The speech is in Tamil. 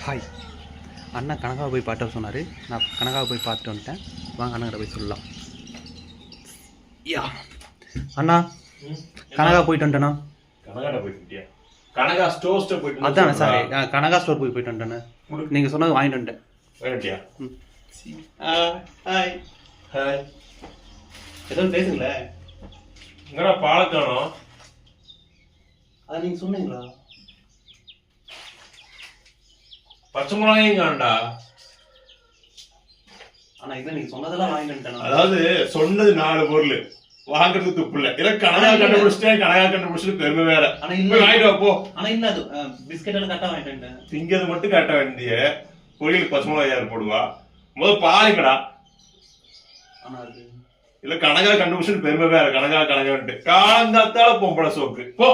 ஹாய் அண்ணா கனகாவை போய் பார்த்து சொன்னார். நான் கனகாவை போய் பார்த்துட்டு வந்துட்டேன். வாங்க அண்ணங்கிட்ட போய் சொல்லலாம். யா அண்ணா கனகா போயிட்டு வந்துட்டேண்ணா. கனகாட போயிட்டியா? கனகா ஸ்டோர்ஸ்ட்ட போயிட்டு அதானே சார், கனகா ஸ்டோர் போயிட்டு வந்துட்டேண்ணே. நீங்கள் சொன்னது வாங்கிட்டு வந்துட்டேன். வாங்கிட்டியா? Hi hi. எதுவும் பேசுங்களேன். எங்கடா பாலக்கானோம்? அதை நீங்கள் சொன்னீங்களா? பச்சை மிளகாயும் காண்டா. ஆனா இதை நீங்க சொன்னதெல்லாம் வாங்கிட்டு வந்துட்டேன். அதாவது சொன்னது 4 பொருள் வாங்குறது துப்பு இல்ல. இல்ல கனகா கண்டுபிடிச்சிட்டேன், கனகா கண்டுபிடிச்சிட்டு பெருமை வேற. ஆனா இல்ல வாங்கிட்டு வா போ. ஆனா இல்ல அது பிஸ்கெட் எல்லாம் கரெக்டா வாங்கிட்டு வந்துட்டேன். திங்கிறது மட்டும் காட்ட வேண்டிய பொரியலுக்கு பச்சை மிளகாய் யார் போடுவா? முதல் பாருங்கடா. ஆனா அது இல்ல கனகா கண்டுபிடிச்சிட்டு பெருமை வேற. கனகா கனகான்ட்டு காலந்தாத்தால பொம்பளை சோக்கு போ.